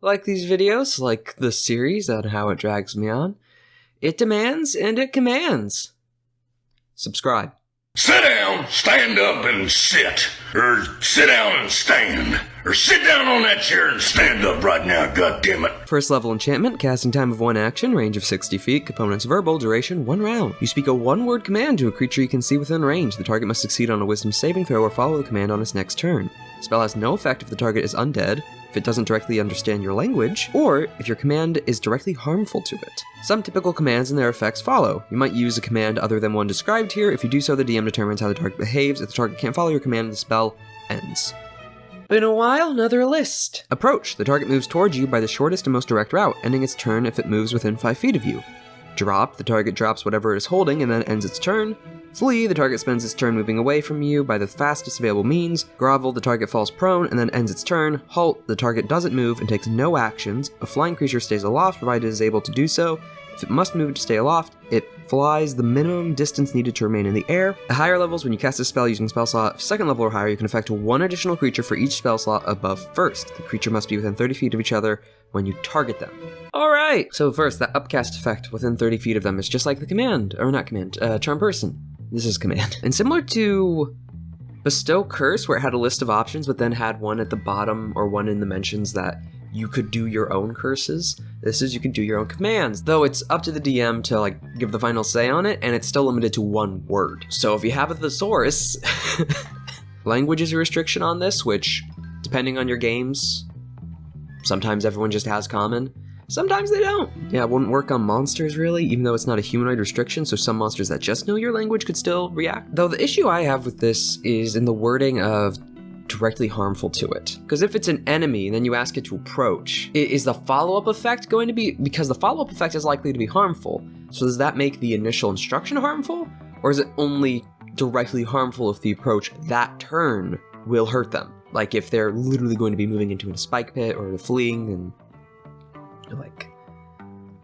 like these videos, like the series on how it drags me on, it demands and it commands. Subscribe. Sit down, stand up, and sit. Or sit down and stand. Or sit down on that chair and stand up right now, goddammit. First level enchantment, casting time of 1 action, range of 60 feet, components verbal, duration 1 round. You speak a 1-word command to a creature you can see within range. The target must succeed on a wisdom saving throw or follow the command on its next turn. The spell has no effect if the target is undead, if it doesn't directly understand your language, or if your command is directly harmful to it. Some typical commands and their effects follow. You might use a command other than one described here. If you do so, the DM determines how the target behaves. If the target can't follow your command, the spell ends. Been a while, another list. Approach. The target moves towards you by the shortest and most direct route, ending its turn if it moves within 5 feet of you. Drop. The target drops whatever it is holding and then ends its turn. Flee. The target spends its turn moving away from you by the fastest available means. Grovel. The target falls prone and then ends its turn. Halt. The target doesn't move and takes no actions. A flying creature stays aloft provided it is able to do so. If it must move to stay aloft, it flies the minimum distance needed to remain in the air. At higher levels, when you cast a spell using spell slot 2nd level or higher, you can affect 1 additional creature for each spell slot above 1st. The creature must be within 30 feet of each other when you target them. Alright, so first, that upcast effect within 30 feet of them is just like the command, or not command, Charm Person. This is command. And similar to Bestow Curse, where it had a list of options, but then had one at the bottom or one in the mentions that you could do your own curses. This is you can do your own commands, though it's up to the DM to give the final say on it, and it's still limited to 1 word. So if you have a Thesaurus, language is a restriction on this, which, depending on your games, sometimes everyone just has common, sometimes they don't. Yeah, it wouldn't work on monsters really, even though it's not a humanoid restriction, so some monsters that just know your language could still react. Though the issue I have with this is in the wording of directly harmful to it. Because if it's an enemy and then you ask it to approach, is the follow-up effect going to be, because the follow-up effect is likely to be harmful, so does that make the initial instruction harmful? Or is it only directly harmful if the approach that turn will hurt them? Like if they're literally going to be moving into a spike pit or fleeing and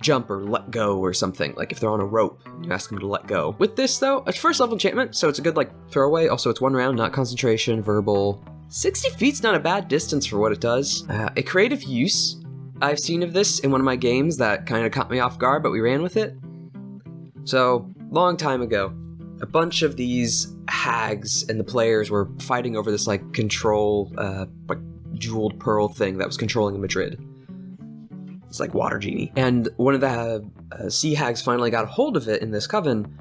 jump or let go or something, like if they're on a rope and you ask them to let go. With this though, it's 1st level enchantment, so it's a good throwaway. Also it's 1 round, not concentration, verbal. 60 feet's not a bad distance for what it does. A creative use I've seen of this in one of my games that kind of caught me off guard, but we ran with it. So, long time ago, a bunch of these hags and the players were fighting over this control, jeweled pearl thing that was controlling Madrid. It's like water genie. And one of the sea hags finally got a hold of it in this coven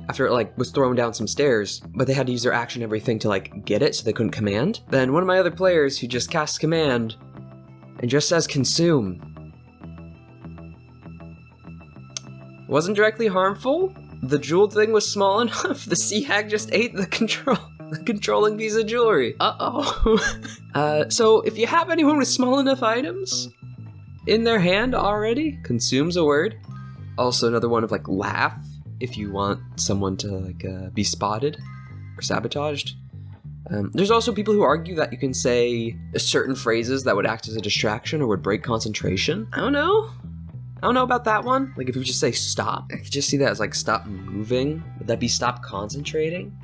after it was thrown down some stairs, but they had to use their action everything to get it, so they couldn't command. Then one of my other players who just casts command and just says consume. Wasn't directly harmful. The jeweled thing was small enough. The sea hag just ate the controlling piece of jewelry. Uh-oh. So if you have anyone with small enough items in their hand already, consumes a word. Also another one of laugh, if you want someone to be spotted or sabotaged. There's also people who argue that you can say certain phrases that would act as a distraction or would break concentration. I don't know about that one. If you just say stop, I could just see that as stop moving. Would that be stop concentrating?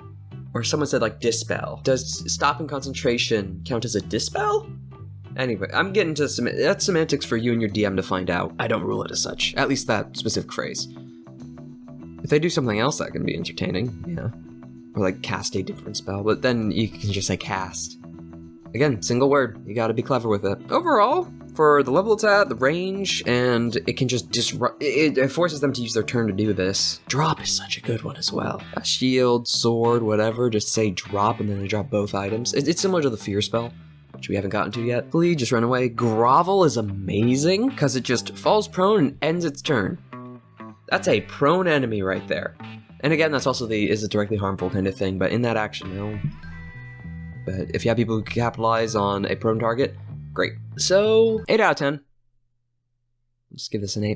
Or someone said dispel. Does stopping concentration count as a dispel? Anyway, I'm getting to that's semantics for you and your DM to find out. I don't rule it as such, at least that specific phrase. If they do something else, that can be entertaining, yeah. Or cast a different spell, but then you can just say cast. Again, single word, you gotta be clever with it. Overall, for the level it's at, the range, and it can just disrupt, it forces them to use their turn to do this. Drop is such a good one as well. A shield, sword, whatever, just say drop and then they drop both items. It's similar to the fear spell, which we haven't gotten to yet. Flee, just run away. Grovel is amazing, because it just falls prone and ends its turn. That's a prone enemy right there. And again, that's also is a directly harmful kind of thing, but in that action, no. But if you have people who capitalize on a prone target, great. So, 8 out of 10. Just give this an 8.